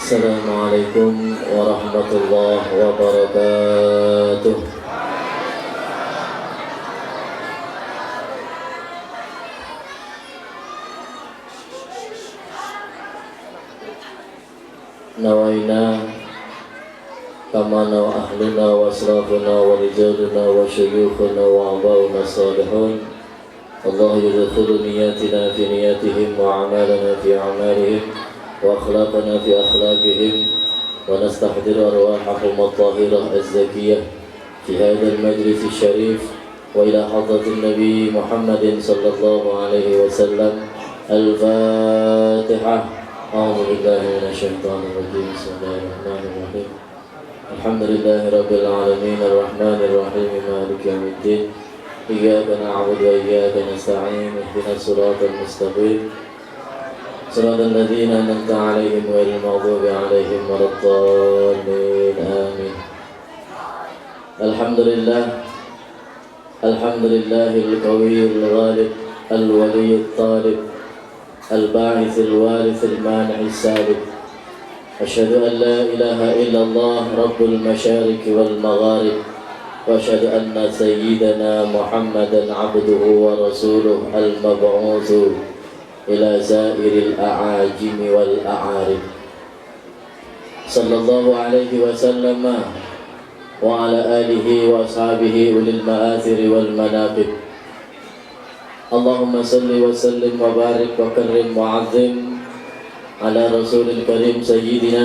Assalamualaikum warahmatullahi wabarakatuh. Nawaina kama nawa ahluna wa asrafuna wa rijaluna wa syuyukhuna wa abauna salihun. Allah yudkhilu niyatina fi niyatihim wa amalana fi amalihim wa akhlaqana fi akhlaqihim wa nastahdir arwahahum at-tahirah az-zakiyah fi hadzal majlis asy-syarif wa ila hadratin nabi Muhammadin sallallahu alaihi wasallam. Al-Fatihah. A'udzu billahi minasyaitonir rajim. Bismillahirrahmanirrahim. Alhamdulillahi rabbil alamin arrahmanir rahim maliki yaumiddin. Iyyaka na'budu wa iyyaka nasta'in. Ihdinas siratal mustaqim. Siratal ladzina an'amta 'alaihim ghairil maghdubi 'alaihim waladdallin. Amin. Alhamdulillahil qawiyyil ghalib al-waliyyut talib الباعث الوارث المانع السابق. أشهد أن لا إله إلا الله رب المشارق والمغارب وأشهد أن سيدنا محمدا عبده ورسوله المبعوث إلى سائر الأعاجم والأعارب صلى الله عليه وسلم وعلى آله وأصحابه أولي المآثر والمناقب. Allahumma salli wa sallim wa barik wa karrim wa azim ala rasulil karim sayyidina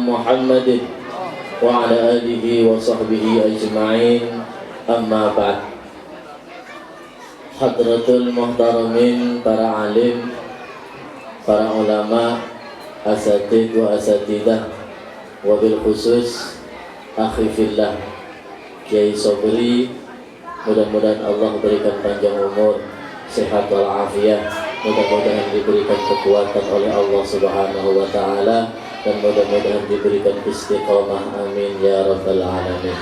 Muhammadin wa ala alihi wa sahbihi ajma'in. Amma ba'd. Hadratul muhtaramin, para alim, para ulama, asatid wa asatidah, wa bil khusus akhi fillah Kiai Sobri, mudah-mudahan Allah berikan panjang umur, sehat walafiat, mudah-mudahan diberikan kekuatan oleh Allah Subhanahu wa taala, dan mudah-mudahan diberikan istiqamah, amin ya rabbal alamin.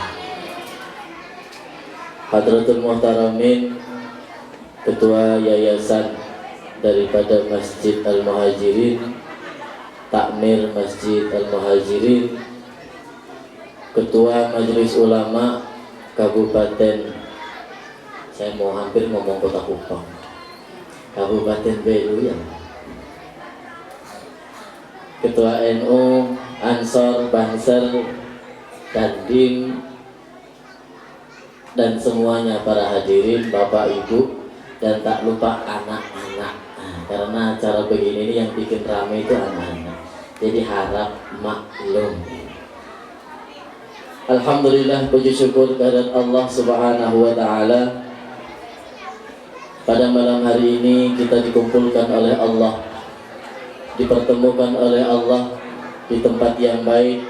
Hadratul muhtaramin, ketua yayasan daripada Masjid Al-Muhajirin, takmir Masjid Al-Muhajirin, ketua Majelis Ulama Kabupaten, saya mau hampir ngomong Kota Kupang, Kabupaten Beluyan, ketua NU, Ansor, Bansar, Dandim, dan semuanya para hadirin, Bapak Ibu, dan tak lupa anak-anak. Karena acara begini ini yang bikin ramai itu anak-anak, jadi harap maklum. Alhamdulillah, puji syukur kehadirat Allah Subhanahu wa taala. Pada malam hari ini kita dikumpulkan oleh Allah, dipertemukan oleh Allah di tempat yang baik,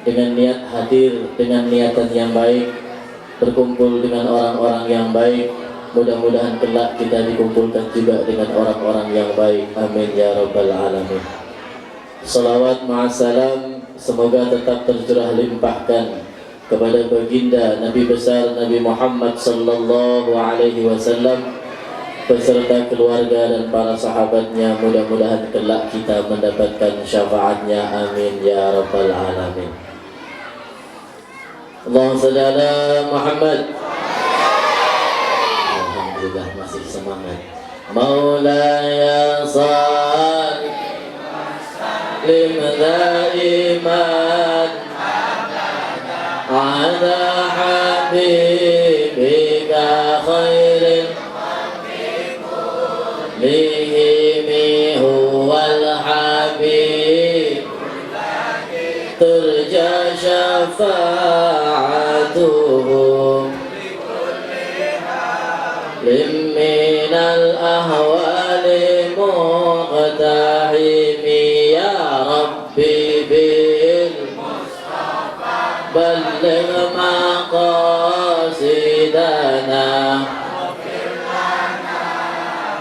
dengan niat hadir, dengan niatan yang baik, berkumpul dengan orang-orang yang baik. Mudah-mudahan kelak kita dikumpulkan juga dengan orang-orang yang baik, amin ya rabbal alamin. Salawat ma'assalam semoga tetap tercurah limpahkan kepada baginda Nabi besar Nabi Muhammad sallallahu alaihi wasallam beserta keluarga dan para sahabatnya. Mudah-mudahan kelak kita mendapatkan syafaatnya, amin ya rabbal alamin. Allahumma shalli ala Muhammad. Alhamdulillah masih semangat. Maulaya shalli lim daiman ala habibika khairil lihimi huwal habib turja syafa'atuhum limminal ahwali muqtahimi ya rabbi bil balligh maqasidana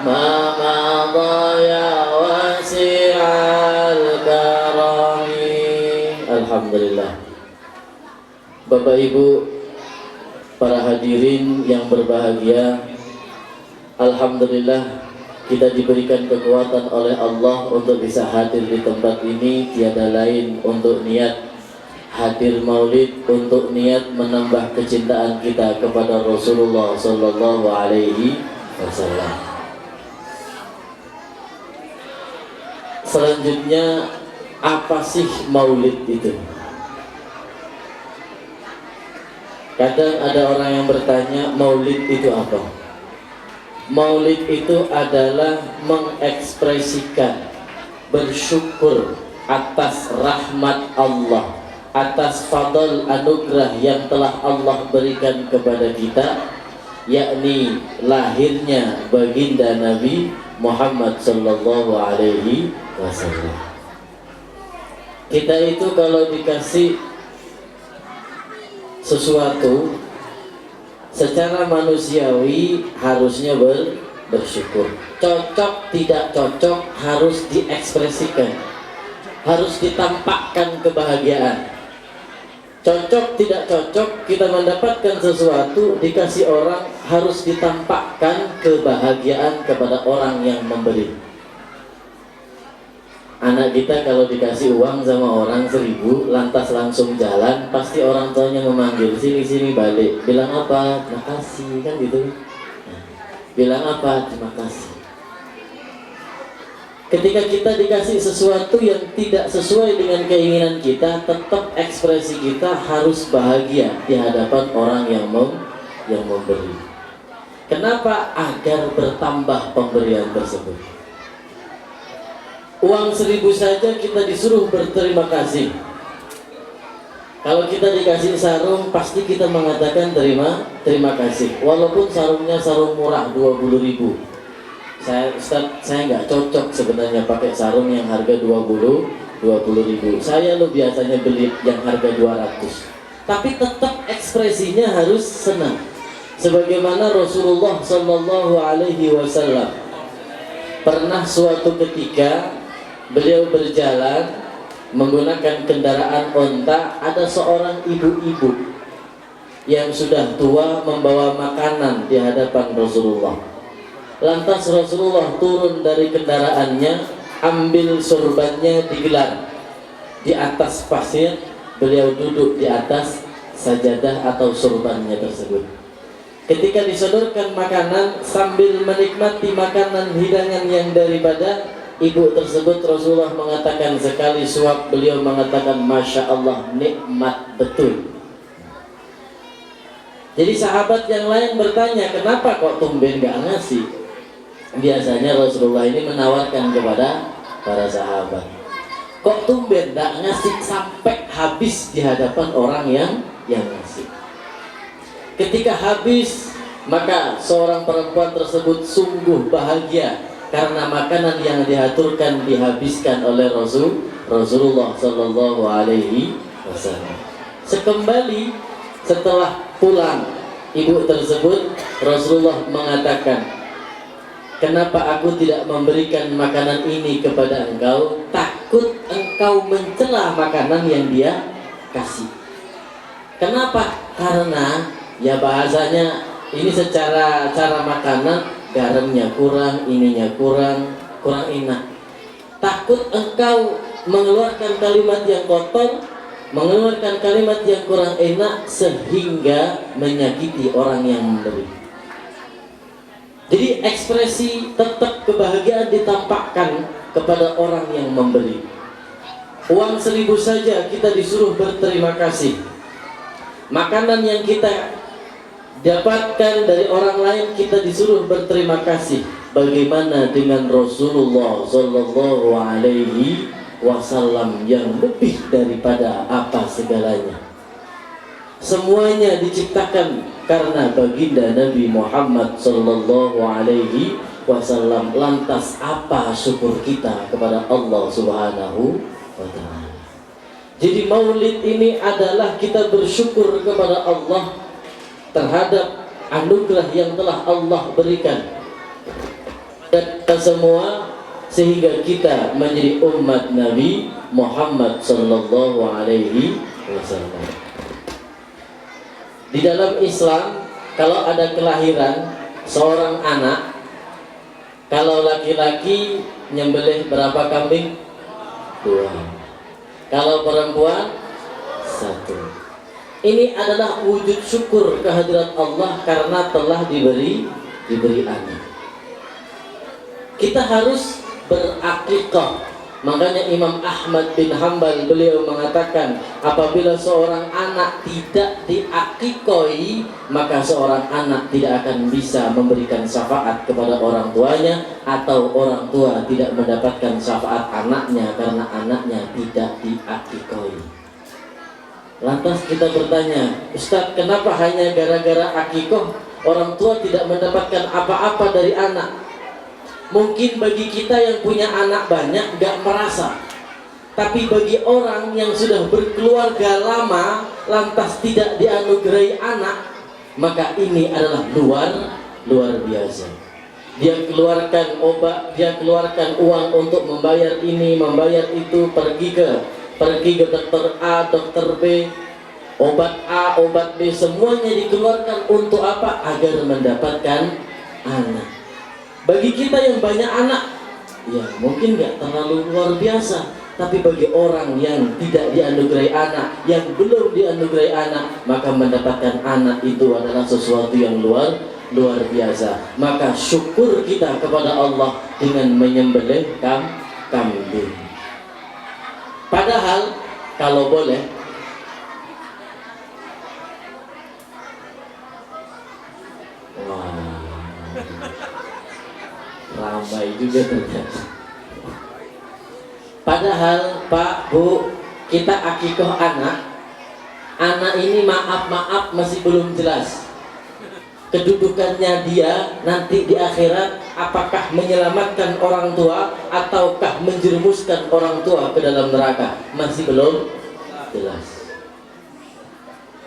ma madaya wasi'al karami. Alhamdulillah. Bapak Ibu, para hadirin yang berbahagia, alhamdulillah kita diberikan kekuatan oleh Allah untuk bisa hadir di tempat ini, tiada lain untuk niat hadir maulid, untuk niat menambah kecintaan kita kepada Rasulullah Sallallahu Alaihi Wasallam. Selanjutnya, apa sih maulid itu? Kadang ada orang yang bertanya, maulid itu apa? Maulid itu adalah mengekspresikan bersyukur atas rahmat Allah, atas fadl anugerah yang telah Allah berikan kepada kita, yakni lahirnya baginda Nabi Muhammad Sallallahu Alaihi Wasallam. Kita itu kalau dikasih sesuatu secara manusiawi harusnya bersyukur. Cocok tidak cocok harus diekspresikan, harus ditampakkan kebahagiaan. Cocok tidak cocok, kita mendapatkan sesuatu dikasih orang, harus ditampakkan kebahagiaan kepada orang yang memberi. Anak kita kalau dikasih uang sama orang 1.000, lantas langsung jalan, pasti orang tuanya memanggil, sini balik. Bilang apa? Terima kasih, kan gitu. Bilang apa? Terima kasih. Ketika kita dikasih sesuatu yang tidak sesuai dengan keinginan kita, tetap ekspresi kita harus bahagia di hadapan orang yang memberi. Kenapa? Agar bertambah pemberian tersebut. Uang 1.000 saja kita disuruh berterima kasih. Kalau kita dikasih sarung, pasti kita mengatakan terima kasih. Walaupun sarungnya sarung murah 20.000. Ustaz, saya nggak cocok sebenarnya pakai sarung yang harga 20.000. Saya biasanya beli yang harga 200. Tapi tetap ekspresinya harus senang. Sebagaimana Rasulullah Sallallahu Alaihi Wasallam pernah suatu ketika beliau berjalan menggunakan kendaraan onta, ada seorang ibu-ibu yang sudah tua membawa makanan di hadapan Rasulullah. Lantas Rasulullah turun dari kendaraannya, ambil sorbannya, digelar di atas pasir, beliau duduk di atas sajadah atau sorbannya tersebut. Ketika disodorkan makanan, sambil menikmati makanan hidangan yang daripada ibu tersebut, Rasulullah mengatakan sekali suap, beliau mengatakan Masya Allah, nikmat betul. Jadi sahabat yang lain bertanya, kenapa kok tumben gak ngasih? Biasanya Rasulullah ini menawarkan kepada para sahabat, kok tumben gak ngasih sampai habis di hadapan orang yang ngasih. Ketika habis, maka seorang perempuan tersebut sungguh bahagia karena makanan yang diaturkan dihabiskan oleh Rasulullah Sallallahu Alaihi Wasallam. Sekembali setelah pulang ibu tersebut, Rasulullah mengatakan, kenapa aku tidak memberikan makanan ini kepada engkau? Takut engkau mencela makanan yang dia kasih. Kenapa? Karena ya bahasanya ini secara cara makanan, garamnya kurang, ininya kurang enak. Takut engkau mengeluarkan kalimat yang kotor, mengeluarkan kalimat yang kurang enak sehingga menyakiti orang yang memberi. Jadi ekspresi tetap kebahagiaan ditampakkan kepada orang yang memberi. Uang 1.000 saja kita disuruh berterima kasih. Makanan yang kita dapatkan dari orang lain kita disuruh berterima kasih. Bagaimana dengan Rasulullah Sallallahu Alaihi Wasallam yang lebih daripada apa segalanya? Semuanya diciptakan karena baginda Nabi Muhammad Sallallahu Alaihi Wasallam. Lantas apa syukur kita kepada Allah Subhanahu wa Ta'ala? Jadi maulid ini adalah kita bersyukur kepada Allah terhadap anugerah yang telah Allah berikan dan kita semua, sehingga kita menjadi umat Nabi Muhammad Sallallahu Alaihi Wasallam. Di dalam Islam, kalau ada kelahiran seorang anak, Kalau laki-laki nyembelih berapa kambing? 2. Kalau perempuan 1. Ini adalah wujud syukur kehadirat Allah karena telah diberi anak. Kita harus berakikah. Makanya Imam Ahmad bin Hanbal beliau mengatakan, apabila seorang anak tidak diakikoi, maka seorang anak tidak akan bisa memberikan syafaat kepada orang tuanya, atau orang tua tidak mendapatkan syafaat anaknya karena anaknya tidak diakikoi. Lantas kita bertanya, Ustaz, kenapa hanya gara-gara akikoh orang tua tidak mendapatkan apa-apa dari anak? Mungkin bagi kita yang punya anak banyak gak merasa, tapi bagi orang yang sudah berkeluarga lama lantas tidak dianugerahi anak, maka ini adalah luar biasa. Dia keluarkan obat, dia keluarkan uang untuk membayar ini, membayar itu, pergi ke dokter A, dokter B, obat A, obat B, semuanya dikeluarkan untuk apa? Agar mendapatkan anak. Bagi kita yang banyak anak, ya mungkin gak terlalu luar biasa. Tapi bagi orang yang tidak dianugerahi anak, yang belum dianugerahi anak, maka mendapatkan anak itu adalah sesuatu yang luar biasa. Maka syukur kita kepada Allah dengan menyembelih kambing. Padahal kalau boleh, ramai juga ternyata. Padahal Pak, Bu, kita akikoh anak ini maaf masih belum jelas kedudukannya dia nanti di akhirat, apakah menyelamatkan orang tua ataukah menjerumuskan orang tua ke dalam neraka, masih belum jelas.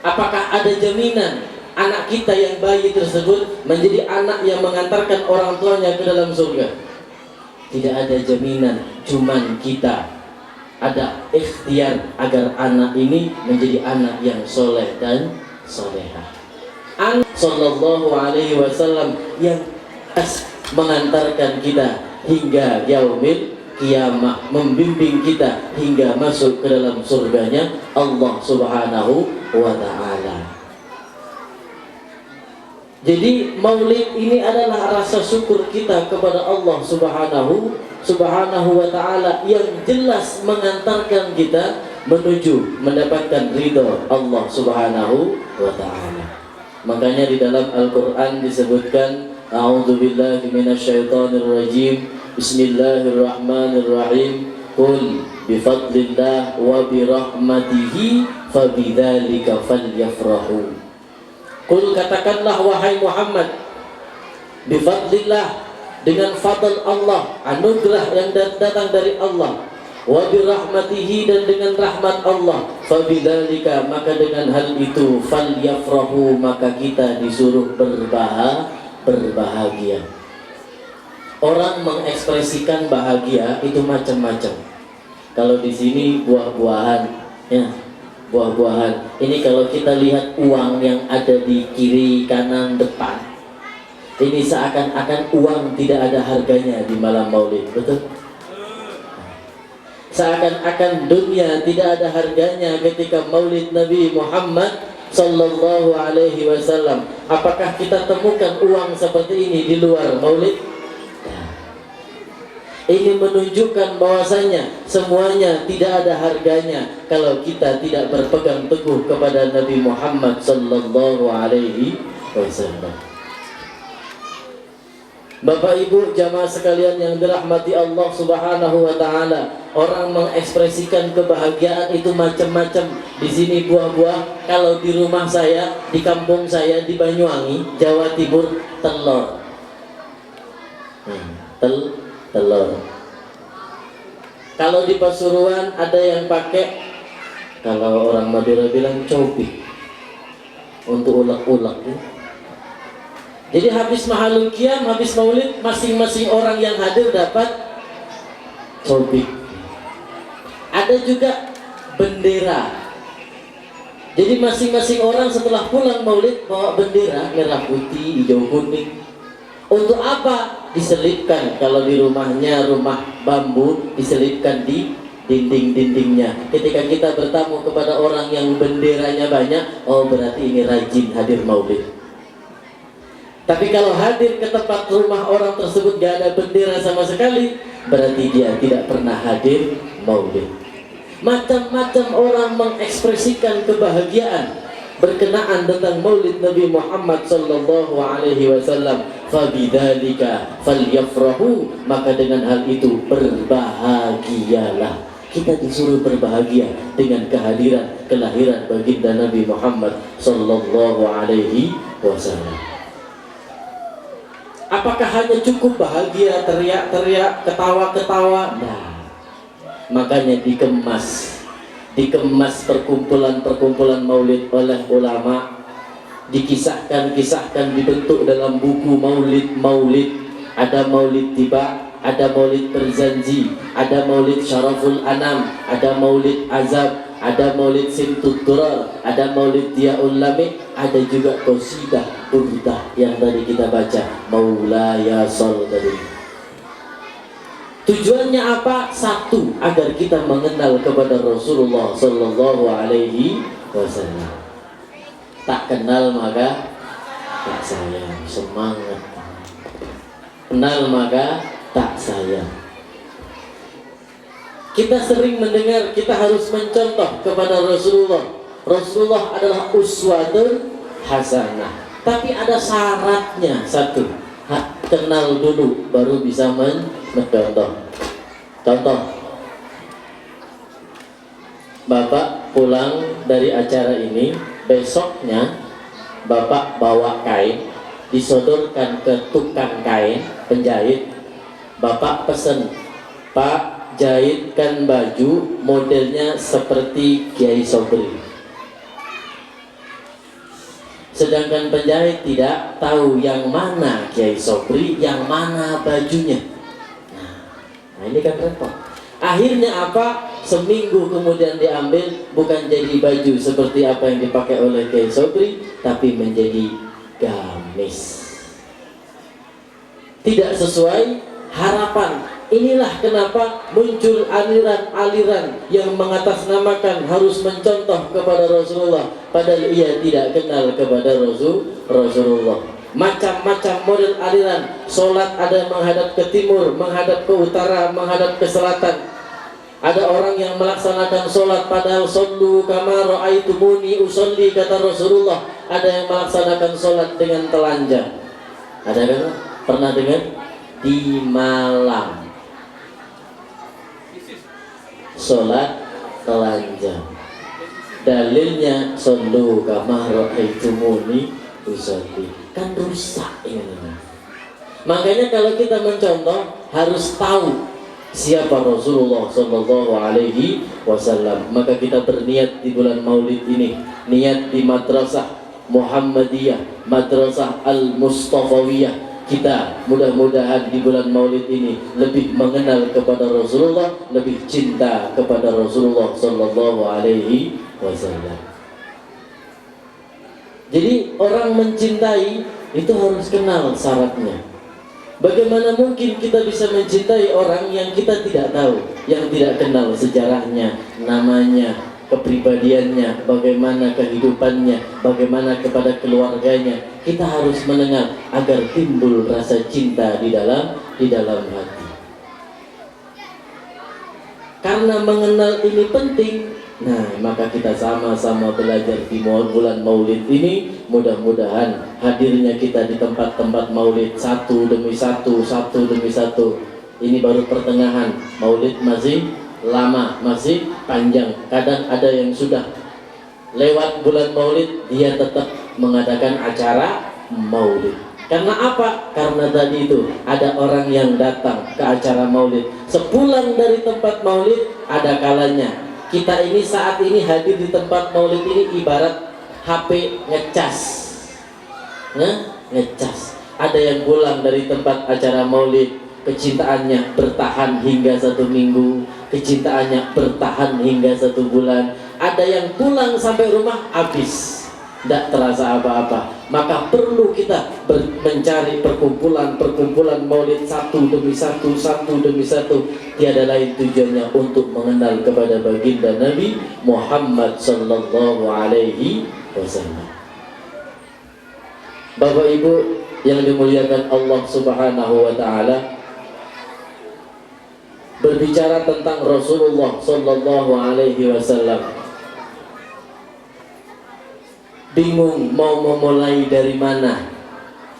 Apakah ada jaminan anak kita yang bayi tersebut menjadi anak yang mengantarkan orang tuanya ke dalam surga? Tidak ada jaminan, cuman kita ada ikhtiar agar anak ini menjadi anak yang soleh dan solehah. Sallallahu alaihi wasallam yang mengantarkan kita hingga yaumil kiamah, membimbing kita hingga masuk ke dalam surganya Allah Subhanahu wa ta'ala. Jadi maulid ini adalah rasa syukur kita kepada Allah Subhanahu wa ta'ala yang jelas mengantarkan kita menuju mendapatkan ridho Allah Subhanahu wa ta'ala. Makanya di dalam Al-Quran disebutkan, a'udzubillahi minasyaitonirrajim, bismillahirrahmanirrahim, qul bifadlillah wa birahmatihi fabidzalika falyafrahu. Qul, katakanlah wahai Muhammad, bifadlillah, dengan fadl Allah, anugerah yang datang dari Allah, wa birahmatihi, dan dengan rahmat Allah, fabidzalika, maka dengan hal itu, falyafrahu, maka kita disuruh berbahagia. Orang mengekspresikan bahagia itu macam-macam. Kalau di sini buah-buahan, ya, buah-buahan. Ini kalau kita lihat uang yang ada di kiri, kanan, depan, ini seakan-akan uang tidak ada harganya di malam maulid, betul? Seakan-akan dunia tidak ada harganya ketika maulid Nabi Muhammad Sallallahu Alaihi Wasallam. Apakah kita temukan uang seperti ini di luar maulid? Ini menunjukkan bahwasanya semuanya tidak ada harganya kalau kita tidak berpegang teguh kepada Nabi Muhammad Sallallahu Alaihi Wasallam. Bapak Ibu jamaah sekalian yang dirahmati Allah Subhanahu wa ta'ala, orang mengekspresikan kebahagiaan itu macam-macam. Di sini buah-buah, kalau di rumah saya, di kampung saya di Banyuwangi, Jawa Timur, telur. Telur. Kalau di Pasuruan ada yang pakai, kalau orang Madura bilang cobik, untuk ulek-ulek ya. Jadi habis mahalul qiyam, habis maulid, masing-masing orang yang hadir dapat cobik. Ada juga bendera. Jadi masing-masing orang setelah pulang maulid bawa bendera merah putih, hijau kuning. Untuk apa? diselipkan, kalau di rumahnya rumah bambu, diselipkan di dinding-dindingnya. Ketika kita bertamu kepada orang yang benderanya banyak, oh berarti ini rajin hadir maulid. Tapi kalau hadir ke tempat rumah orang tersebut gak ada bendera sama sekali, berarti dia tidak pernah hadir maulid. Macam-macam orang mengekspresikan kebahagiaan berkenaan tentang maulid Nabi Muhammad sallallahu alaihi wasallam. Fabidzalika falyafrahu, maka dengan hal itu berbahagialah. Kita disuruh berbahagia dengan kehadiran kelahiran baginda Nabi Muhammad sallallahu alaihi wasallam. Apakah hanya cukup bahagia, teriak-teriak, ketawa-ketawa? Nah, makanya dikemas perkumpulan maulid oleh ulama, dikisahkan dibentuk dalam buku maulid. Ada maulid tiba, ada maulid berzanji, ada maulid syaraful anam, ada maulid azab, ada maulid simtud durar, ada maulid diaul lamik, ada juga qasidah burdah yang tadi kita baca, maulaya sol tadi. Tujuannya apa? Satu, agar kita mengenal kepada Rasulullah sallallahu alaihi wasallam. Tak kenal maka tak sayang. Semangat. Kenal maka tak sayang. Kita sering mendengar kita harus mencontoh kepada Rasulullah. Rasulullah adalah uswatun hasanah. Tapi ada syaratnya satu. Kenal dulu baru bisa mencontoh. Contoh, Bapak pulang dari acara ini, besoknya Bapak bawa kain, disodorkan ke tukang kain penjahit. Bapak pesen, Pak, jahitkan baju modelnya seperti Kiai Sobri. Sedangkan penjahit tidak tahu yang mana Kiai Sobri, yang mana bajunya. Nah ini kan repot. Akhirnya apa? Seminggu kemudian diambil, bukan jadi baju seperti apa yang dipakai oleh Kiai Sobri, tapi menjadi gamis. Tidak sesuai harapan. Inilah kenapa muncul aliran-aliran yang mengatasnamakan harus mencontoh kepada Rasulullah, padahal ia tidak kenal kepada Rasulullah. Macam-macam model aliran. Solat ada menghadap ke timur, menghadap ke utara, menghadap ke selatan. Ada orang yang melaksanakan solat padahal sallu kama ra'aitumuni usolli, kata Rasulullah. Ada yang melaksanakan solat dengan telanjang. Ada kan? Pernah dengar? Di Malang solat telanjang, dalilnya sallu kama ra'aitumuni usolli. Kan rusak ini. Makanya kalau kita mencontoh harus tahu siapa Rasulullah sallallahu alaihi wasallam. Maka kita berniat di bulan Maulid ini, niat di Madrasah Muhammadiyah, Madrasah Al-Mustafawiyah. Kita mudah-mudahan di bulan Maulid ini lebih mengenal kepada Rasulullah, lebih cinta kepada Rasulullah sallallahu alaihi wasallam. Jadi orang mencintai itu harus kenal syaratnya. Bagaimana mungkin kita bisa mencintai orang yang kita tidak tahu, yang tidak kenal sejarahnya, namanya, kepribadiannya, bagaimana kehidupannya, bagaimana kepada keluarganya. Kita harus mendengar agar timbul rasa cinta di dalam hati. Karena mengenal ini penting. Nah, maka kita sama-sama belajar di bulan Maulid ini. Mudah-mudahan hadirnya kita di tempat-tempat Maulid satu demi satu. Ini baru pertengahan. Maulid masih lama, masih panjang. Kadang ada yang sudah lewat bulan Maulid, dia tetap mengadakan acara Maulid. Karena apa? Karena tadi itu ada orang yang datang ke acara Maulid. Sepulang dari tempat Maulid, ada kalanya kita ini saat ini hadir di tempat Maulid ini ibarat HP ngecas. Ngecas. Ada yang pulang dari tempat acara Maulid, kecintaannya bertahan hingga 1 minggu, kecintaannya bertahan hingga 1 bulan. Ada yang pulang sampai rumah habis. tidak terasa apa-apa. Maka perlu kita mencari perkumpulan maulid satu demi satu demi satu. Tiada lain tujuannya untuk mengenal kepada baginda Nabi Muhammad sallallahu alaihi wasallam. Bapak Ibu yang dimuliakan Allah Subhanahu wa taala, berbicara tentang Rasulullah sallallahu alaihi wasallam, bingung mau memulai dari mana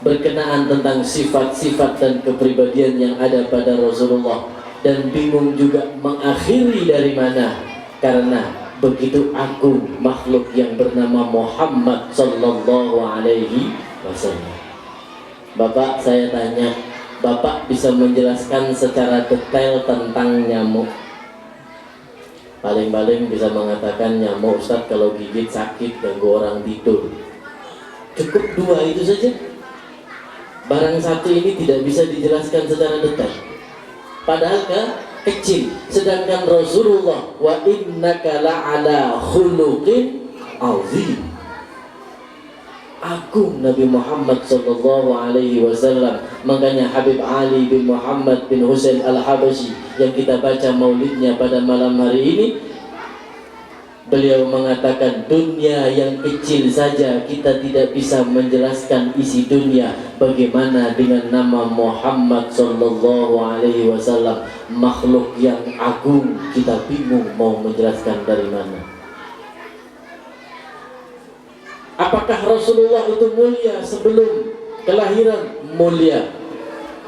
berkenaan tentang sifat-sifat dan kepribadian yang ada pada Rasulullah, dan bingung juga mengakhiri dari mana karena begitu agung makhluk yang bernama Muhammad sallallahu alaihi wasallam. Bapak, saya tanya, Bapak bisa menjelaskan secara detail tentang nyamuk? Paling-paling bisa mengatakan nyamuk, Ustaz, kalau gigit sakit, ganggu orang tidur. Cukup dua itu saja. Barang satu ini tidak bisa dijelaskan secara detail. Padahal kecil. Sedangkan Rasulullah wa innaka la'ala khuluqin azim. Agung Nabi Muhammad sallallahu alaihi wasallam. Makanya Habib Ali bin Muhammad bin Husain Al-Habashi yang kita baca maulidnya pada malam hari ini, beliau mengatakan dunia yang kecil saja kita tidak bisa menjelaskan isi dunia, bagaimana dengan nama Muhammad sallallahu alaihi wasallam, makhluk yang agung, kita bingung mau menjelaskan dari mana. Apakah Rasulullah itu mulia sebelum kelahiran? Mulia.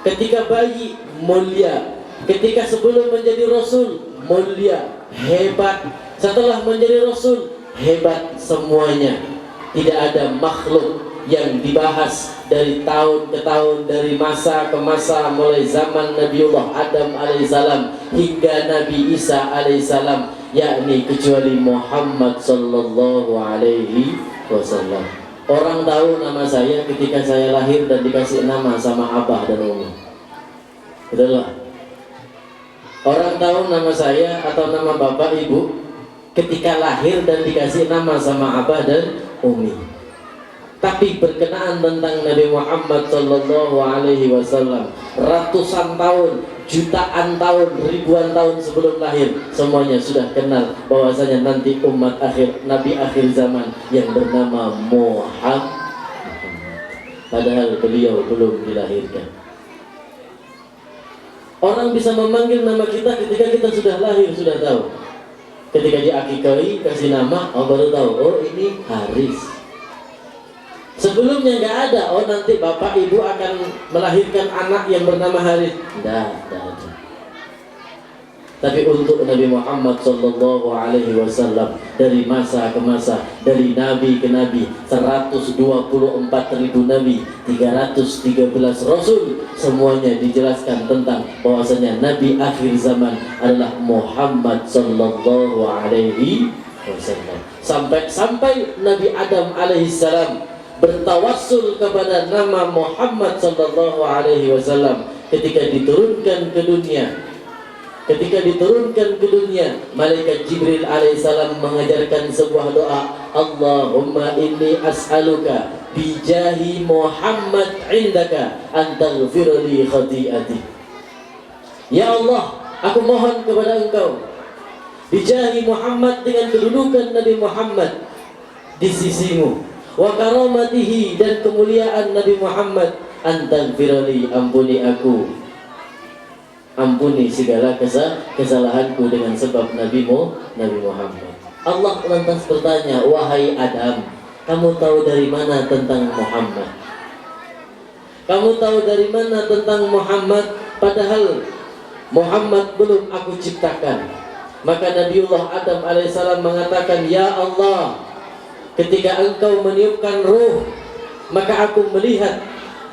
Ketika bayi, mulia. Ketika sebelum menjadi Rasul, mulia, hebat. Setelah menjadi Rasul, hebat semuanya. Tidak ada makhluk yang dibahas dari tahun ke tahun, dari masa ke masa, mulai zaman Nabiullah Adam alaihissalam hingga Nabi Isa alaihissalam, yakni kecuali Muhammad sallallahu alaihi wasallam. Orang tahu nama saya ketika saya lahir dan dikasih nama sama abah dan umi. Betul lah. Orang tahu nama saya atau nama bapak ibu ketika lahir dan dikasih nama sama abah dan umi. Tapi berkenaan tentang Nabi Muhammad sallallahu alaihi wasallam, ratusan tahun, jutaan tahun, ribuan tahun sebelum lahir, semuanya sudah kenal bahwasanya nanti umat akhir, Nabi akhir zaman yang bernama Muhammad, padahal beliau belum dilahirkan. Orang bisa memanggil nama kita ketika kita sudah lahir, sudah tahu. Ketika diakikahi, kasih nama, baru tahu, oh ini Haris. Sebelumnya nggak ada, oh nanti bapak ibu akan melahirkan anak yang bernama Haris. Tidak ada. Tapi untuk Nabi Muhammad sallallahu alaihi wasallam, dari masa ke masa, dari nabi ke nabi, 124.000 nabi, 313 rasul, semuanya dijelaskan tentang bahwasanya nabi akhir zaman adalah Muhammad sallallahu alaihi wasallam. Sampai Nabi Adam alaihissalam bertawassul kepada nama Muhammad sallallahu alaihi wasallam ketika diturunkan ke dunia. Ketika diturunkan ke dunia, malaikat Jibril alaihissalam mengajarkan sebuah doa, Allahumma inni as'aluka bijahi Muhammad indaka antaghfirli khati'ati. Ya Allah, aku mohon kepada engkau bijahi Muhammad, dengan kedudukan Nabi Muhammad di sisimu, wa karamatihi, dan kemuliaan Nabi Muhammad, antaghfirli, ampuni aku, ampuni segala kesalahanku dengan sebab Nabi Muhammad. Allah lantas bertanya, wahai Adam, kamu tahu dari mana tentang Muhammad? Kamu tahu dari mana tentang Muhammad? Padahal Muhammad belum aku ciptakan. Maka Nabiullah Adam alaihissalam mengatakan, ya Allah, ketika engkau meniupkan ruh, maka aku melihat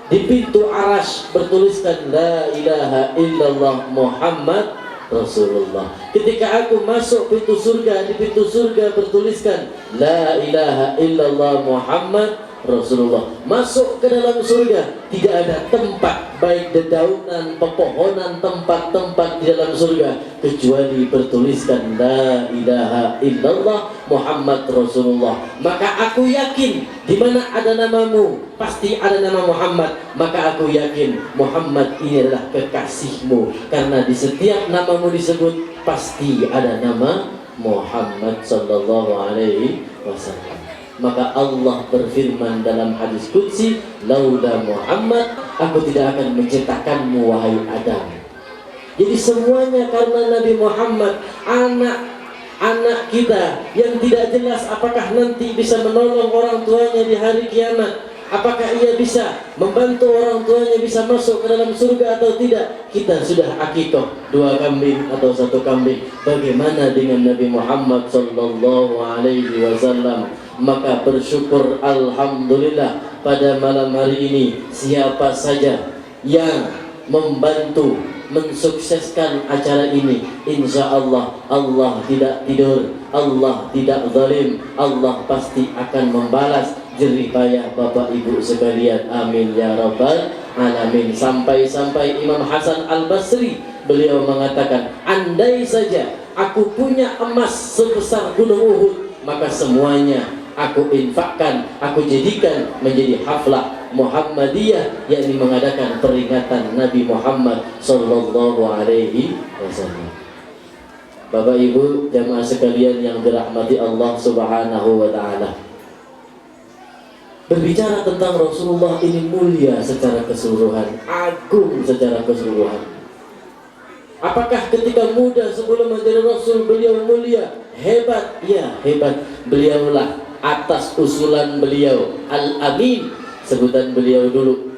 di pintu Arasy bertuliskan la ilaha illallah Muhammad Rasulullah. Ketika aku masuk pintu surga, di pintu surga bertuliskan la ilaha illallah Muhammad Rasulullah. Masuk ke dalam surga, tidak ada tempat baik dedaunan, pepohonan, tempat-tempat di dalam surga kecuali bertuliskan la ilaha illallah Muhammad Rasulullah. Maka aku yakin di mana ada namamu pasti ada nama Muhammad. Maka aku yakin Muhammad ini adalah kekasihmu, karena di setiap namamu disebut pasti ada nama Muhammad sallallahu alaihi wasallam. Maka Allah berfirman dalam hadis qudsi, laula Muhammad, aku tidak akan menciptakanmu wahai Adam. Jadi semuanya karena Nabi Muhammad. Anak kita yang tidak jelas apakah nanti bisa menolong orang tuanya di hari kiamat, apakah ia bisa membantu orang tuanya bisa masuk ke dalam surga atau tidak. Kita sudah akikah 2 kambing atau 1 kambing. Bagaimana dengan Nabi Muhammad sallallahu alaihi wasallam? Maka bersyukur alhamdulillah pada malam hari ini siapa saja yang membantu mensukseskan acara ini, insya Allah, Allah tidak tidur, Allah tidak zalim, Allah pasti akan membalas jerih payah Bapak Ibu sekalian. Amin ya rabbal alamin. Sampai-sampai Imam Hasan Al-Basri beliau mengatakan, andai saja aku punya emas sebesar gunung Uhud, maka semuanya aku infakkan, aku jadikan menjadi haflah Muhammadiyah, yakni mengadakan peringatan Nabi Muhammad sallallahu alaihi wasallam. Bapak Ibu jamaah sekalian yang dirahmati Allah Subhanahu wa taala. Berbicara tentang Rasulullah ini mulia secara keseluruhan, agung secara keseluruhan. Apakah ketika muda sebelum menjadi Rasul beliau mulia, hebat? Ya, hebat. Beliaulah atas usulan beliau Al-Amin, sebutan beliau dulu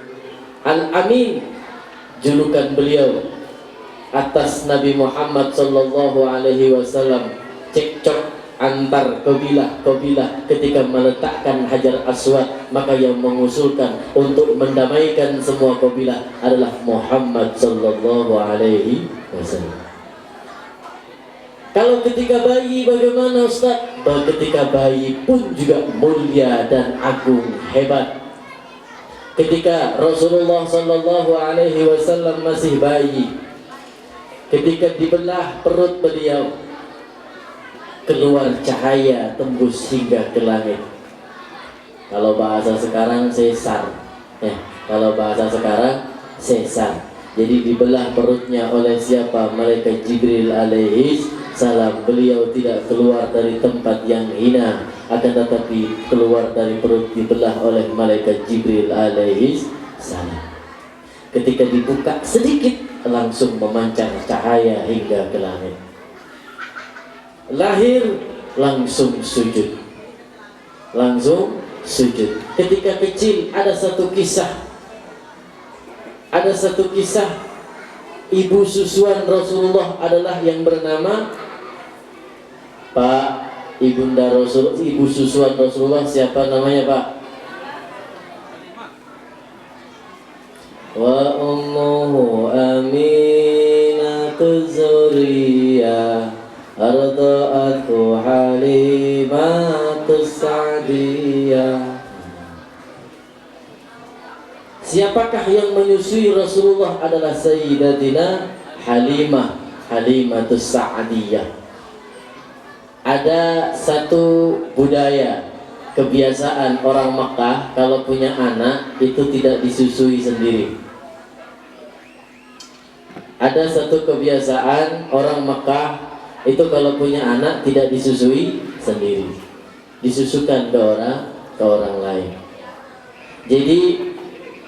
Al-Amin, julukan beliau atas Nabi Muhammad sallallahu alaihi wasallam. Cekcok antar kabilah ketika meletakkan Hajar Aswad, maka yang mengusulkan untuk mendamaikan semua kabilah adalah Muhammad sallallahu alaihi wasallam. Kalau ketika bayi bagaimana Ustaz? Ketika bayi pun juga mulia dan agung, hebat. Ketika Rasulullah sallallahu alaihi wasallam masih bayi, ketika dibelah perut beliau, keluar cahaya tembus hingga ke langit. Kalau bahasa sekarang sesar, kalau bahasa sekarang sesar. Jadi dibelah perutnya oleh siapa? Malaikat Jibril alaihi salam. Beliau tidak keluar dari tempat yang hina, akan tetapi keluar dari perut dibelah oleh malaikat Jibril alaihi salam. Ketika dibuka sedikit langsung memancar cahaya hingga ke langit. Lahir langsung sujud. Langsung sujud. Ketika kecil ada satu kisah. Ada satu kisah ibu susuan Rasulullah adalah yang bernama Pak, ibunda Rasul, ibu susuan Rasulullah siapa namanya Pak? Wa ummuhu Aminatu Zuriyah arda'atu Halimatu Sa'diyah. Siapakah yang menyusui Rasulullah adalah Sayyidatina Halimatus Sa'diyah. Ada satu budaya, kebiasaan orang Makkah kalau punya anak itu tidak disusui sendiri. Ada satu kebiasaan orang Makkah itu kalau punya anak tidak disusui sendiri, disusukan ke orang lain. Jadi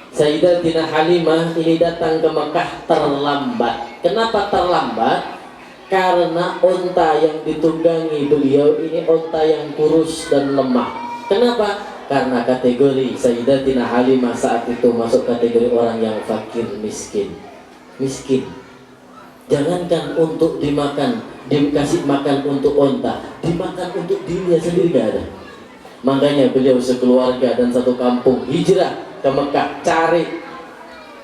Sayyidatina Halimah ini datang ke Mekah terlambat. Kenapa terlambat? Karena onta yang ditunggangi beliau ini onta yang kurus dan lemah. Kenapa? Karena kategori Sayyidatina Halimah saat itu masuk kategori orang yang fakir, miskin. Jangankan untuk dimakan, dikasih makan untuk onta, dimakan untuk dirinya sendiri gak ada. Makanya beliau sekeluarga dan satu kampung hijrah ke Mekah, cari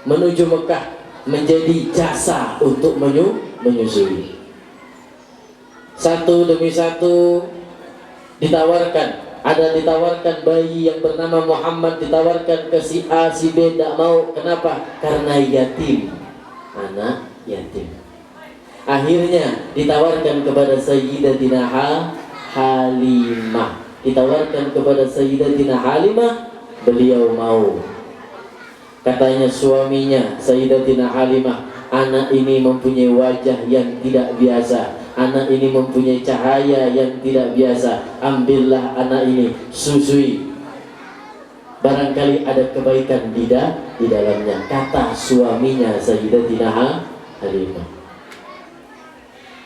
menuju Mekah menjadi jasa untuk menyusui. Satu demi satu ditawarkan Ada ditawarkan bayi yang bernama Muhammad, ditawarkan ke si A, si B, tidak mau. Kenapa? Karena yatim, anak yatim. Akhirnya ditawarkan kepada Sayyidatina Halimah. Ditawarkan kepada Sayyidatina Halimah, beliau mau. Katanya suaminya, Sayyidatina Halimah, anak ini mempunyai wajah yang tidak biasa, anak ini mempunyai cahaya yang tidak biasa. Ambillah anak ini, susui, barangkali ada kebaikan di dalamnya. Kata suaminya Sayyidatina Halimah.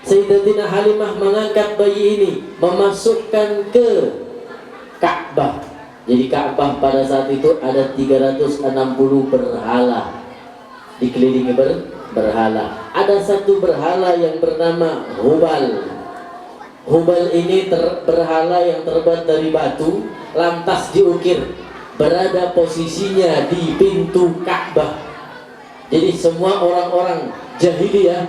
Sayyidatina Halimah mengangkat bayi ini, memasukkan ke Ka'bah. Jadi Ka'bah pada saat itu ada 360 berhala, dikelilingi berhala. Ada satu berhala yang bernama Hubal. Hubal ini berhala yang terbuat dari batu, lantas diukir, berada posisinya di pintu Ka'bah. Jadi semua orang-orang jahiliyah,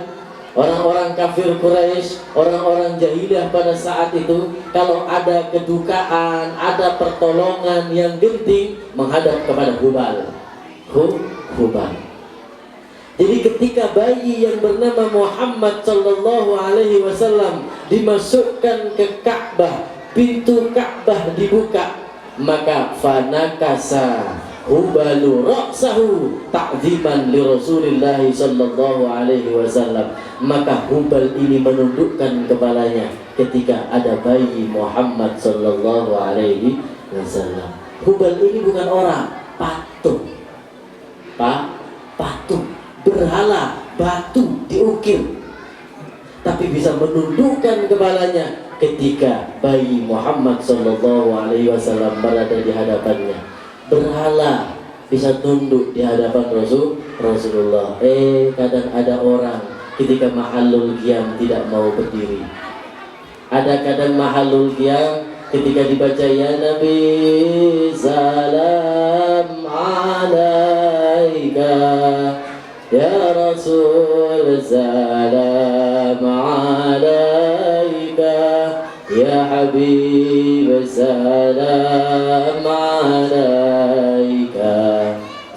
orang-orang kafir Quraisy, orang-orang jahiliyah pada saat itu, kalau ada kedukaan, ada pertolongan yang genting, menghadap kepada Hubal. Hubal. Jadi ketika bayi yang bernama Muhammad sallallahu alaihi wasallam dimasukkan ke Ka'bah, pintu Ka'bah dibuka, maka fanakasa Hubalu ra'sahu ta'ziman li Rasulillah sallallahu alaihi wasallam. Maka Hubal ini menundukkan kepalanya ketika ada bayi Muhammad sallallahu alaihi wasallam. Hubal ini bukan orang, patung. Patung, berhala, batu diukir, tapi bisa menundukkan kepalanya ketika bayi Muhammad sallallahu alaihi wasallam berada di hadapannya. Berhala bisa tunduk di hadapan Rasulullah. Kadang ada orang ketika mahallul qiyam tidak mau berdiri. Ada kadang mahallul qiyam ketika dibaca ya Nabi salam alaika, ya Rasul salam alaika, ya Habib salam alaika,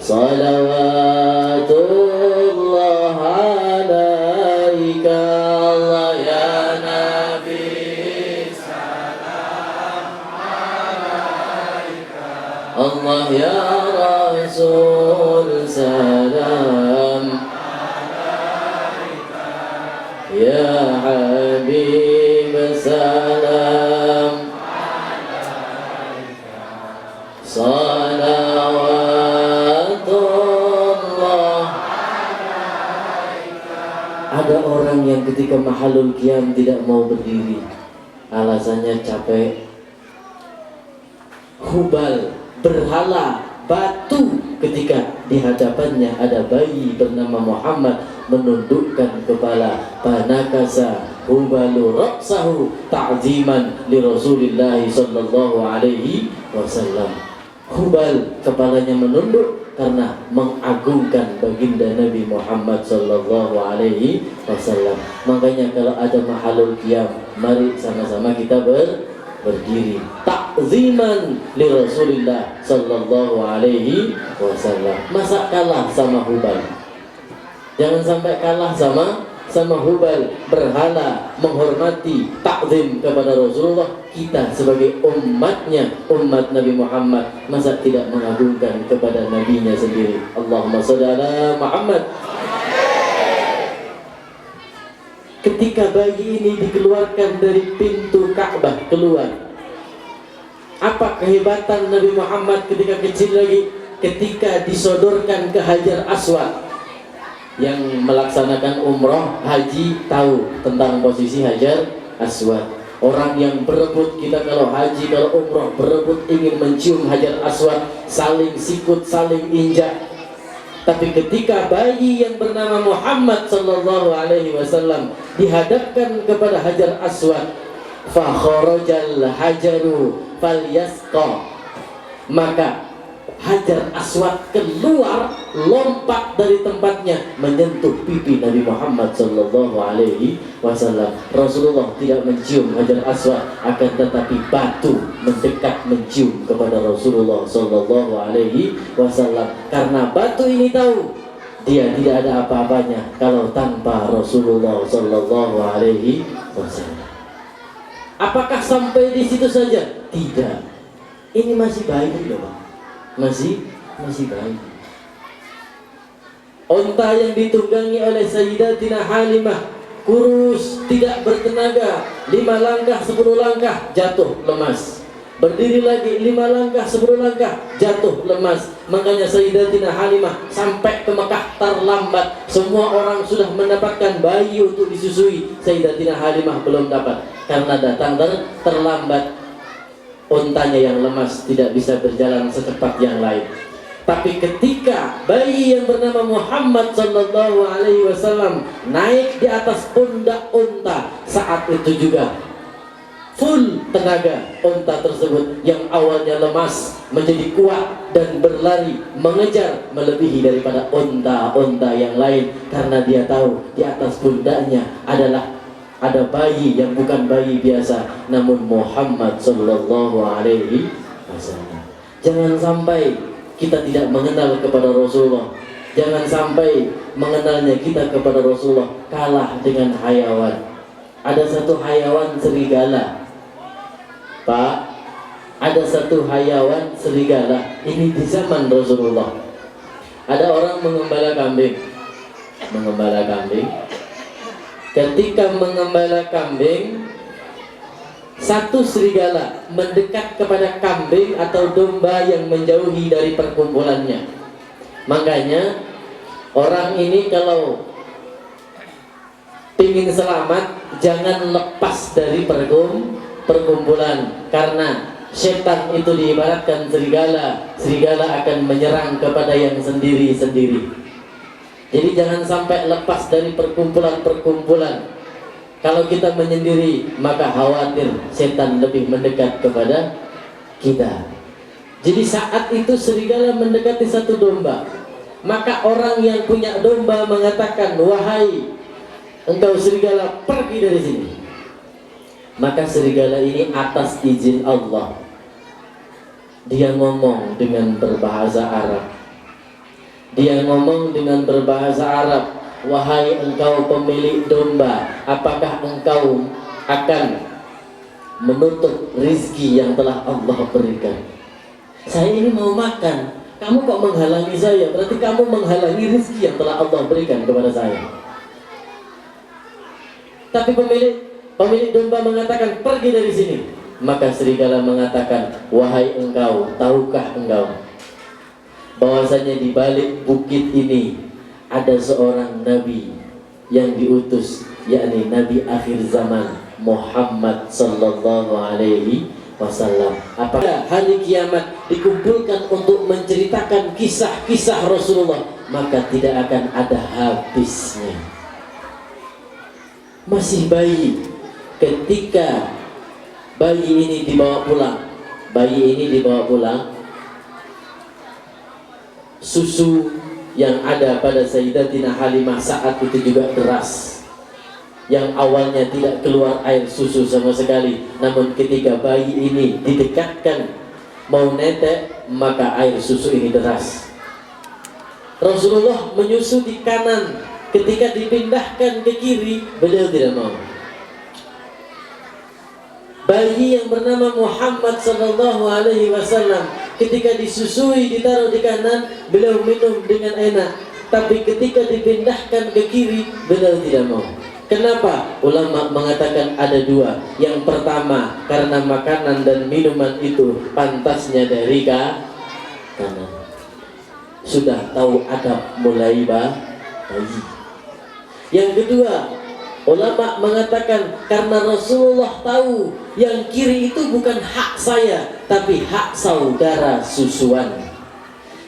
salawatullah alaika, Allah ya Nabi salam alaika, Allah ya Rasul salam alaika, ya Habib salam alaika, salawatullah alaika. Ada orang yang ketika mahallul qiyam tidak mau berdiri, alasannya capek. Hubal, berhala, batu, ketika di hadapannya ada bayi bernama Muhammad, menundukkan kepala. Panakasa Hubalu ra'sahu ta'ziman li Rasulillah sallallahu alaihi wasallam. Hubal kepalanya menunduk karena mengagungkan baginda Nabi Muhammad sallallahu alaihi wasallam. Makanya kalau ada mahallul qiyam, mari sama-sama kita berdiri ta'ziman li Rasulillah sallallahu alaihi wasallam. Masa kalah sama Hubal? Jangan sampai kalah sama Hubal, berhala, menghormati, takzim kepada Rasulullah. Kita sebagai umatnya, umat Nabi Muhammad, masa tidak mengagungkan kepada nabinya sendiri? Allahumma shalli ala Muhammad. Ketika bayi ini dikeluarkan dari pintu Ka'bah, keluar, apa kehebatan Nabi Muhammad ketika kecil lagi? Ketika disodorkan ke Hajar Aswad. Yang melaksanakan umroh, haji tahu tentang posisi Hajar Aswad. Orang yang berebut, kita kalau haji, kalau umroh, berebut ingin mencium Hajar Aswad, saling sikut, saling injak. Tapi ketika bayi yang bernama Muhammad sallallahu alaihi wasallam dihadapkan kepada Hajar Aswad, fa kharajal hajaru falyasqa, maka Hajar Aswad keluar, lompat dari tempatnya, menyentuh pipi Nabi Muhammad Sallallahu Alaihi Wasallam. Rasulullah tidak mencium Hajar Aswad, akan tetapi batu mendekat mencium kepada Rasulullah Sallallahu Alaihi Wasallam. Karena batu ini tahu dia tidak ada apa-apanya kalau tanpa Rasulullah Sallallahu Alaihi Wasallam. Apakah sampai di situ saja? Tidak. Ini masih bayi loh, Pak. Masih bayi. Onta yang ditunggangi oleh Sayyidatina Halimah kurus, tidak bertenaga, 5 langkah 10 langkah jatuh lemas, berdiri lagi 5 langkah 10 langkah jatuh lemas. Makanya Sayyidatina Halimah sampai ke Mekah terlambat. Semua orang sudah mendapatkan bayi untuk disusui, Sayyidatina Halimah belum dapat karena datang terlambat. Ontanya yang lemas tidak bisa berjalan secepat yang lain. Tapi ketika bayi yang bernama Muhammad Sallallahu Alaihi Wasallam naik di atas pundak onta, saat itu juga full tenaga onta tersebut yang awalnya lemas menjadi kuat dan berlari mengejar melebihi daripada onta-onta yang lain, karena dia tahu di atas pundaknya ada bayi yang bukan bayi biasa, namun Muhammad Sallallahu Alaihi Wasallam. Jangan sampai kita tidak mengenal kepada Rasulullah. Jangan sampai mengenalnya kita kepada Rasulullah kalah dengan hayawan. Ada satu hayawan serigala, Pak. Ada satu hayawan serigala. Ini di zaman Rasulullah. Ada orang mengembala kambing. Ketika mengembala kambing, satu serigala mendekat kepada kambing atau domba yang menjauhi dari perkumpulannya. Makanya orang ini kalau ingin selamat, jangan lepas dari perkumpulan, karena setan itu diibaratkan serigala akan menyerang kepada yang sendiri-sendiri. Jadi jangan sampai lepas dari perkumpulan-perkumpulan. Kalau kita menyendiri, maka khawatir setan lebih mendekat kepada kita. Jadi saat itu serigala mendekati satu domba, maka orang yang punya domba mengatakan, "Wahai engkau serigala, pergi dari sini." Maka serigala ini atas izin Allah, dia ngomong dengan berbahasa Arab. Dia ngomong dengan berbahasa Arab, "Wahai engkau pemilik domba, apakah engkau akan menutup rizki yang telah Allah berikan? Saya ini mau makan, kamu kok menghalangi saya? Berarti kamu menghalangi rizki yang telah Allah berikan kepada saya." Tapi pemilik domba mengatakan, "Pergi dari sini." Maka serigala mengatakan, "Wahai engkau, tahukah engkau bahwasanya di balik bukit ini ada seorang nabi yang diutus, yakni nabi akhir zaman Muhammad Sallallahu Alaihi Wasallam. Apabila hari kiamat dikumpulkan untuk menceritakan kisah-kisah Rasulullah, maka tidak akan ada habisnya." Masih bayi, ketika bayi ini dibawa pulang, susu yang ada pada Sayyidatina Halimah saat itu juga deras. Yang awalnya tidak keluar air susu sama sekali, namun ketika bayi ini didekatkan mau netek, maka air susu ini deras. Rasulullah menyusu di kanan, ketika dipindahkan ke kiri, beliau tidak mau. Bayi yang bernama Muhammad Sallallahu Alaihi Wasallam ketika disusui ditaruh di kanan, beliau minum dengan enak. Tapi ketika dipindahkan ke kiri, beliau tidak mau. Kenapa? Ulama mengatakan ada dua. Yang pertama, karena makanan dan minuman itu pantasnya dari kanan. Sudah tahu adab mulai bayi. Yang kedua, ulama mengatakan karena Rasulullah tahu yang kiri itu bukan hak saya, tapi hak saudara susuan.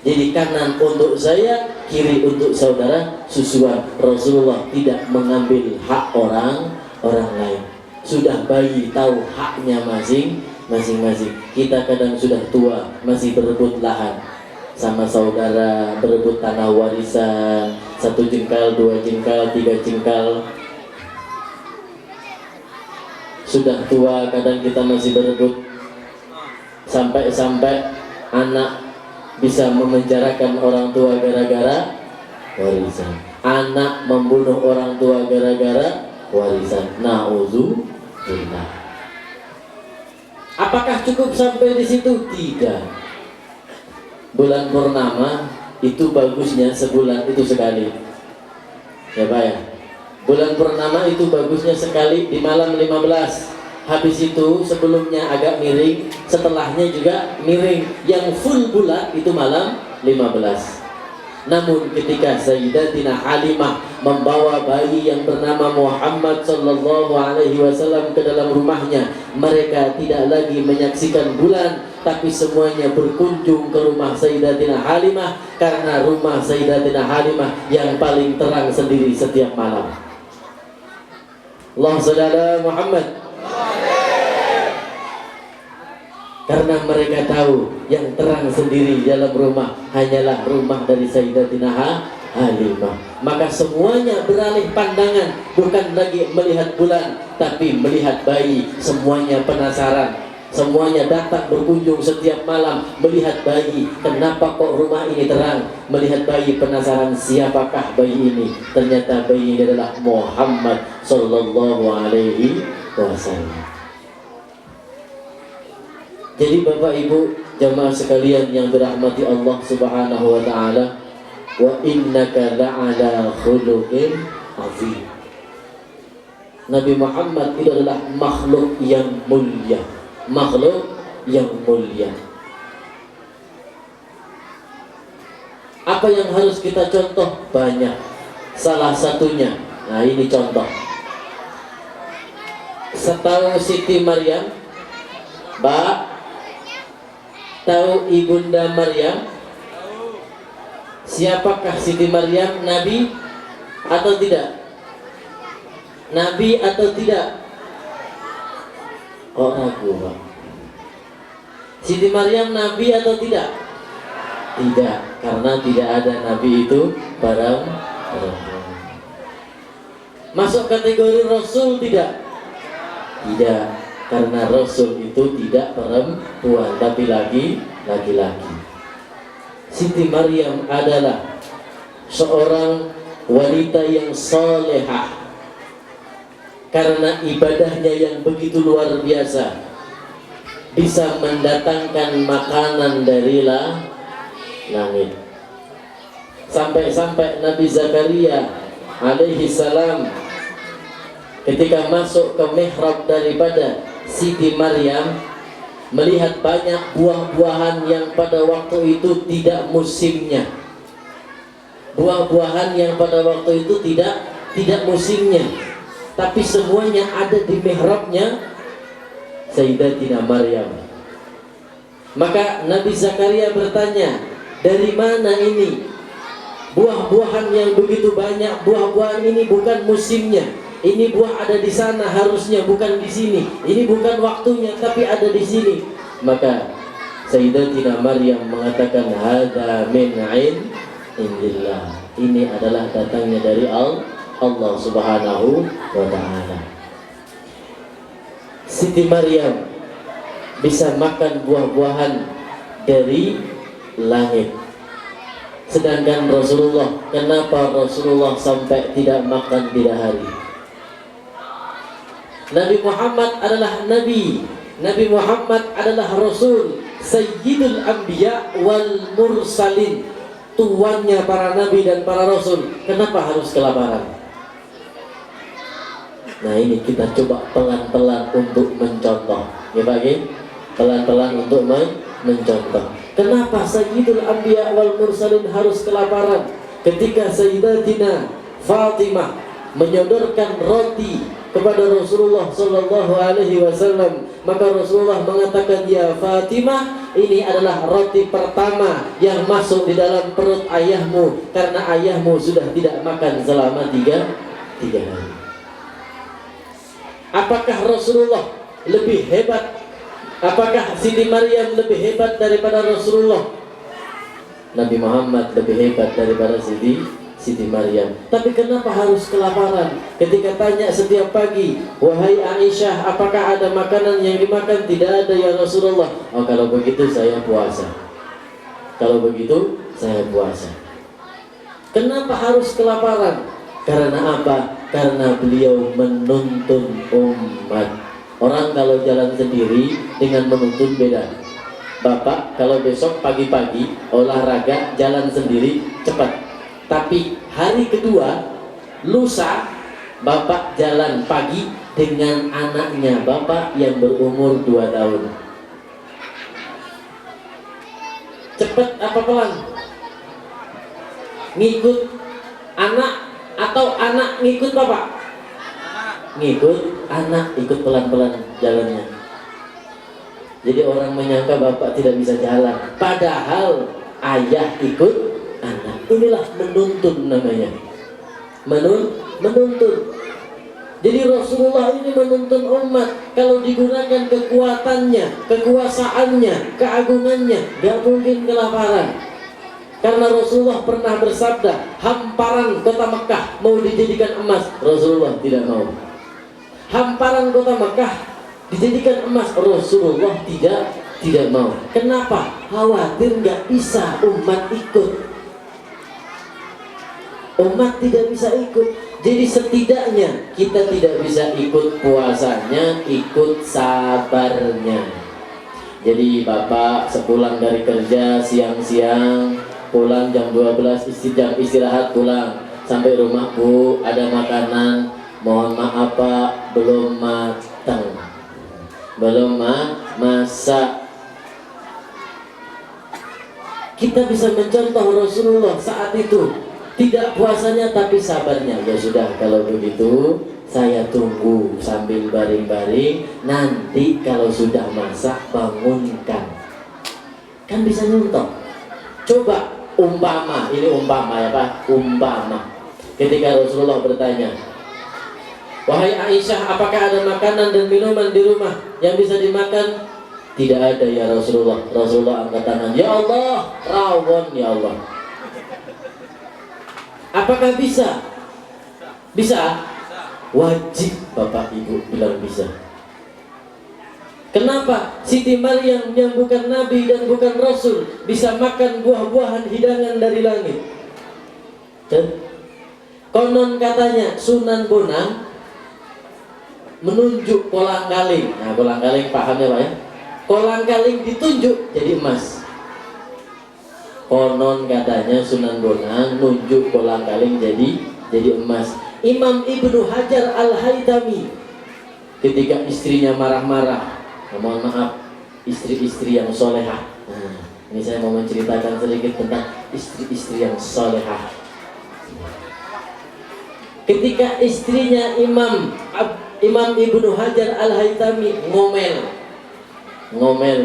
Jadi kanan untuk saya, kiri untuk saudara susuan. Rasulullah tidak mengambil hak orang lain. Sudah bayi tahu haknya masing-masing. Kita kadang sudah tua masih berebut lahan. sama saudara, berebut tanah warisan, 1 jengkal, 2 jengkal, 3 jengkal. Sudah tua kadang kita masih berebut, sampai-sampai anak bisa memenjarakan orang tua gara-gara warisan. Anak membunuh orang tua gara-gara warisan. Na'udzubillah. Apakah cukup sampai di situ? Tidak. Bulan purnama itu bagusnya sebulan itu sekali. Ya Pak ya. Bulan purnama itu bagusnya sekali di malam 15. Habis itu sebelumnya agak miring, setelahnya juga miring. Yang full bulan itu malam 15. Namun ketika Sayyidatina Halimah membawa bayi yang bernama Muhammad sallallahu alaihi wasallam ke dalam rumahnya, mereka tidak lagi menyaksikan bulan, tapi semuanya berkunjung ke rumah Sayyidatina Halimah, karena rumah Sayyidatina Halimah yang paling terang sendiri setiap malam. Allahumma shalli ala Muhammad. Karena mereka tahu yang terang sendiri dalam rumah hanyalah rumah dari Sayyidatina Halimah. Maka semuanya beralih pandangan, bukan lagi melihat bulan, tapi melihat bayi. Semuanya penasaran, semuanya datang berkunjung setiap malam melihat bayi. Kenapa kok rumah ini terang? Melihat bayi, penasaran siapakah bayi ini. Ternyata bayi ini adalah Muhammad sallallahu alaihi wasallam. Jadi Bapak Ibu jamaah sekalian yang dirahmati Allah Subhanahu wa taala, wa innaka la'ala khuluqin azim. Nabi Muhammad itu adalah makhluk yang mulia, makhluk yang mulia. Apa yang harus kita contoh? Banyak. Salah satunya, nah ini contoh. Setahu Siti Maryam, Mbak, tahu Ibunda Maryam? Siapakah Siti Maryam? Nabi atau tidak? Nabi atau tidak? Oh ragu Pak. Siti Maryam Nabi atau tidak? Tidak, karena tidak ada Nabi itu barang. Masuk kategori Rasul tidak? Tidak, karena Rasul itu tidak perempuan, tapi laki-laki. Siti Maryam adalah seorang wanita yang solehah, karena ibadahnya yang begitu luar biasa, bisa mendatangkan makanan dari langit. Sampai-sampai Nabi Zakaria alaihi salam ketika masuk ke mihrab daripada Siti Maryam, melihat banyak buah-buahan yang pada waktu itu tidak musimnya. Buah-buahan yang pada waktu itu tidak musimnya, tapi semuanya ada di mihrabnya Sayyidatina Maryam. Maka Nabi Zakaria bertanya, dari mana ini buah-buahan yang begitu banyak? Buah-buahan ini bukan musimnya. Ini buah ada di sana, harusnya bukan di sini. Ini bukan waktunya, tapi ada di sini. Maka Sayyidatina Maryam mengatakan, hada min indillah. Ini adalah datangnya dari Allah Subhanahu wa ta'ala. Siti Maryam bisa makan buah-buahan dari langit. Sedangkan Rasulullah, kenapa Rasulullah sampai tidak makan 3 hari? Nabi Muhammad adalah Nabi, Nabi Muhammad adalah Rasul, Sayyidul Anbiya wal Mursalin, tuannya para Nabi dan para Rasul. Kenapa harus kelaparan? Nah ini kita coba pelan-pelan untuk mencontoh, ya Pak ya? Pelan-pelan untuk mencontoh. Kenapa Sayyidul Anbiya wal Mursalin harus kelaparan? Ketika Sayyidatina Fatimah menyodorkan roti kepada Rasulullah sallallahu alaihi wasallam, maka Rasulullah mengatakan, ya Fatimah, ini adalah roti pertama yang masuk di dalam perut ayahmu, karena ayahmu sudah tidak makan selama 3 hari. Apakah Rasulullah lebih hebat? Apakah Siti Maryam lebih hebat daripada Rasulullah? Nabi Muhammad lebih hebat daripada Siti Maryam. Tapi kenapa harus kelaparan? Ketika tanya setiap pagi, wahai Aisyah, apakah ada makanan yang dimakan? Tidak ada ya Rasulullah. Oh, kalau begitu saya puasa. Kalau begitu saya puasa. Kenapa harus kelaparan? Karena apa? Karena beliau menuntun umat. Orang kalau jalan sendiri dengan menuntun beda. Bapak kalau besok pagi-pagi olahraga jalan sendiri cepat. Tapi hari kedua, lusa, Bapak jalan pagi dengan anaknya Bapak yang berumur 2 tahun. Cepat apa pelan? Ngikut anak atau anak ngikut Bapak? Ngikut anak, ikut pelan-pelan jalannya. Jadi orang menyangka Bapak tidak bisa jalan, padahal ayah ikut anak. Inilah menuntun namanya. Menuntun. Jadi Rasulullah ini menuntun umat. Kalau digunakan kekuatannya, kekuasaannya, keagungannya, gak mungkin kelaparan. Karena Rasulullah pernah bersabda, hamparan kota Mekah mau dijadikan emas, Rasulullah tidak mau. Hamparan kota Mekah dijadikan emas, Rasulullah tidak mau. Kenapa? Khawatir gak bisa umat ikut. Umat tidak bisa ikut. Jadi setidaknya kita tidak bisa ikut puasanya, ikut sabarnya. Jadi Bapak sepulang dari kerja siang-siang, pulang jam 12, jam istirahat pulang. Sampai rumah, Bu, ada makanan, mohon maaf Pak, belum matang, belum masak. Kita bisa mencontoh Rasulullah saat itu. Tidak puasanya tapi sabarnya. Ya sudah, kalau begitu saya tunggu sambil baring-baring. Nanti kalau sudah masak bangunkan. Kan bisa nyontoh. Coba umpama, ini umpama ya Pak, umpama. Ketika Rasulullah bertanya, wahai Aisyah, apakah ada makanan dan minuman di rumah yang bisa dimakan? Tidak ada ya Rasulullah. Rasulullah angkat tangan, ya Allah, rawon ya Allah. Apakah bisa? Bisa? Wajib Bapak Ibu bilang bisa. Kenapa? Siti Maryam yang bukan Nabi dan bukan Rasul bisa makan buah-buahan hidangan dari langit. Dan konon katanya Sunan Bonang menunjuk kolang-kaling. Nah, kolang-kaling paham ya Pak ya? Kolang-kaling ditunjuk jadi emas. Konon katanya Sunan Bonang nunjuk kolang-kaling jadi emas. Imam Ibnu Hajar Al-Haytami ketika istrinya marah-marah, mohon maaf, istri-istri yang solehah. Nah, ini saya mau menceritakan sedikit tentang istri-istri yang solehah. Ketika istrinya Imam Ibnu Hajar Al-Haytami ngomel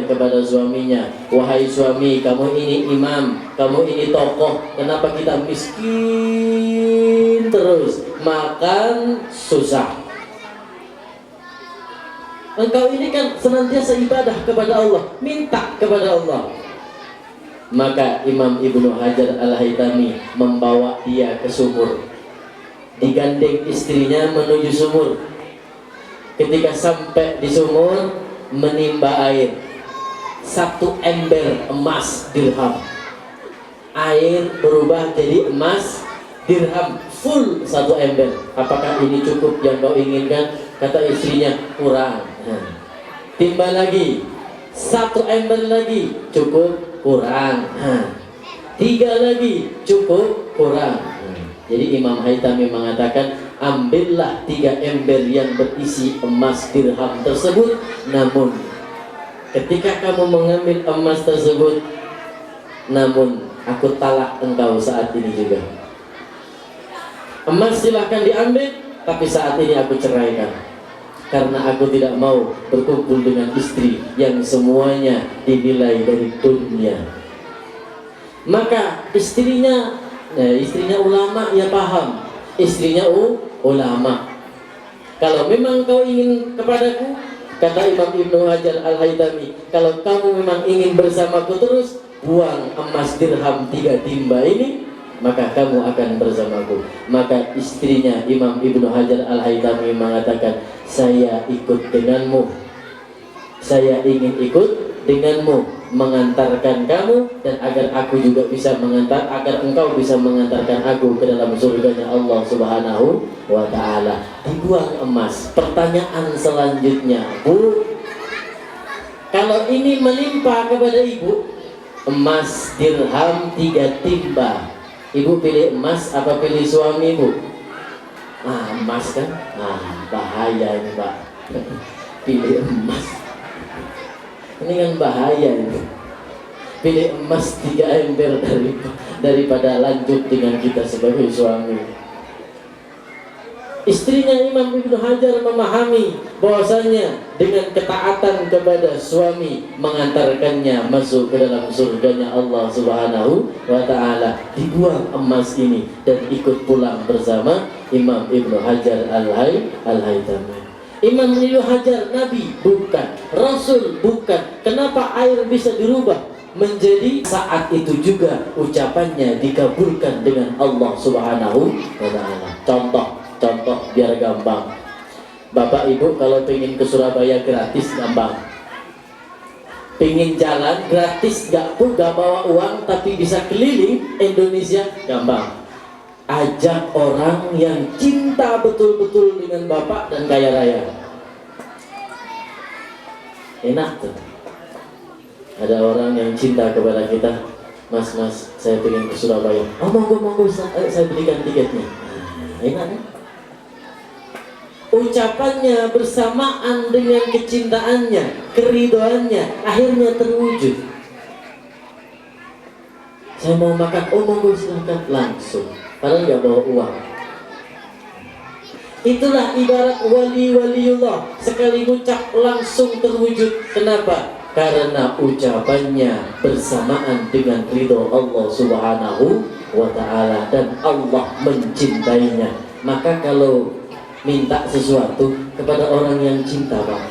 kepada suaminya, wahai suami, kamu ini imam, kamu ini tokoh, kenapa kita miskin terus, makan susah. Engkau ini kan senantiasa ibadah kepada Allah, minta kepada Allah. Maka Imam Ibnu Hajar Al-Haytami membawa dia ke sumur, digandeng istrinya menuju sumur. Ketika sampai di sumur, menimba air, 1 ember emas dirham. Air berubah jadi emas dirham, full 1 ember. Apakah ini cukup yang kau inginkan? Kata istrinya, kurang. Nah, timba lagi, 1 ember lagi, cukup, kurang. Nah, 3 lagi, cukup, kurang. Jadi Imam Haytami mengatakan, ambillah 3 ember yang berisi emas dirham tersebut. Namun ketika kamu mengambil emas tersebut, namun aku talak engkau saat ini juga. Emas silahkan diambil, tapi saat ini aku ceraikan. Karena aku tidak mau berkumpul dengan istri yang semuanya dinilai dari dunia. Maka istrinya ulama, ya paham. Istrinya ulama. Kalau memang kau ingin kepadaku, Kata Imam Ibnu Hajar Al-Haytami, kalau kamu memang ingin bersamaku terus, buang emas dirham 3 timba ini, maka kamu akan bersamaku. Maka istrinya Imam Ibnu Hajar Al-Haytami mengatakan, saya ikut denganmu, saya ingin ikut denganmu, mengantarkan kamu, dan agar aku juga bisa mengantar, agar engkau bisa mengantarkan aku ke dalam surganya Allah Subhanahu wa ta'ala. Dibuang emas. Pertanyaan selanjutnya, Bu, kalau ini melimpah kepada ibu, emas dirham 3 timba, ibu pilih emas apa pilih suami, Bu? Emas kan? Bahaya ini, Pak. Pilih emas. Ini kan bahaya ini. Pilih emas 3 ember daripada lanjut dengan kita sebagai suami. Istrinya Imam Ibnu Hajar memahami bahwasanya dengan ketaatan kepada suami mengantarkannya masuk ke dalam surganya Allah Subhanahu wa ta'ala. Dibuang emas ini dan ikut pulang bersama Imam Ibnu Hajar Al-Haytami. Imam Ibnu Hajar Nabi bukan, Rasul bukan. Kenapa air bisa dirubah menjadi saat itu juga ucapannya dikabulkan dengan Allah Subhanahu wa ta'ala? Contoh biar gampang. Bapak Ibu kalau pengen ke Surabaya gratis gampang. Pengen jalan gratis, gak bawa uang tapi bisa keliling Indonesia gampang. Ajak orang yang cinta betul-betul dengan Bapak dan kaya raya. Enak tuh. Ada orang yang cinta kepada kita, Mas, saya pengen ke Surabaya. Monggo, saya belikan tiketnya. Enak kan? Ucapannya bersamaan dengan kecintaannya, keridoannya, akhirnya terwujud. Saya mau makan, monggo silahkan, langsung. Padahal nggak bawa uang. Itulah ibarat wali-waliullah, sekali ucap langsung terwujud. Kenapa? Karena ucapannya bersamaan dengan ridho Allah Subhanahu wa ta'ala, dan Allah mencintainya. Maka kalau minta sesuatu kepada orang yang cinta, Pak,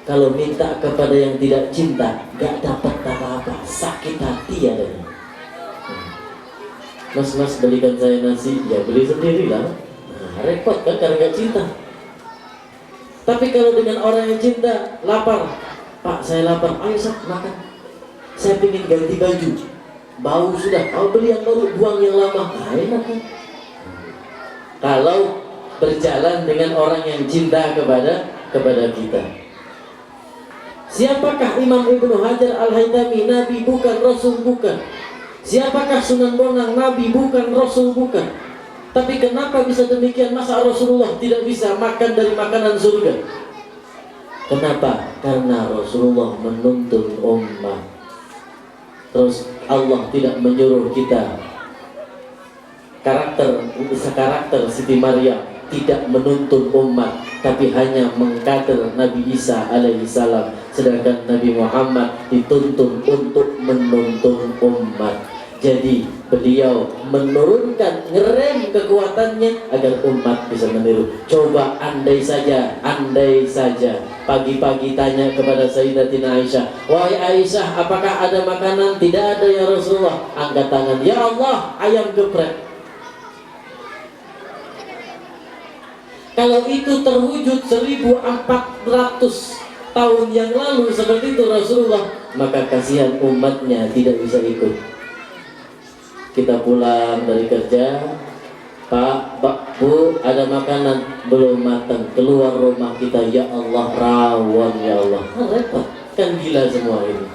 kalau minta kepada yang tidak cinta, gak dapat apa-apa, sakit hati adanya. Mas belikan saya nasi, ya beli sendiri lah. Repot kan karena gak cinta. Tapi kalau dengan orang yang cinta, lapar, Pak saya lapar, ayo makan. Saya pengen ganti baju, bau sudah, beli yang baru, buang yang lama. Enak kan? Kalau berjalan dengan orang yang cinta kepada kita. Siapakah Imam Ibnu Hajar Al-Haytami? Nabi bukan, Rasul bukan. Siapakah Sunan Bonang? Nabi bukan, Rasul bukan. Tapi kenapa bisa demikian? Masa Rasulullah tidak bisa makan dari makanan surga? Kenapa? Karena Rasulullah menuntun umat. Terus Allah tidak menyuruh kita. Karakter Siti Maryam tidak menuntun umat, tapi hanya mengkader Nabi Isa alaihissalam. Sedangkan Nabi Muhammad dituntun untuk menuntun umat. Jadi beliau menurunkan, ngerem kekuatannya agar umat bisa meniru. Coba andai saja pagi-pagi tanya kepada Sayyidatina Aisyah, wahai Aisyah, apakah ada makanan? Tidak ada ya Rasulullah. Angkat tangan, ya Allah, ayam geprek. Kalau itu terwujud 1400 tahun yang lalu seperti itu Rasulullah, maka kasihan umatnya tidak bisa ikut. Kita pulang dari kerja, Pak, Bu, ada makanan belum matang, keluar rumah kita, ya Allah, rawon ya Allah. Repot, kan gila semua ini.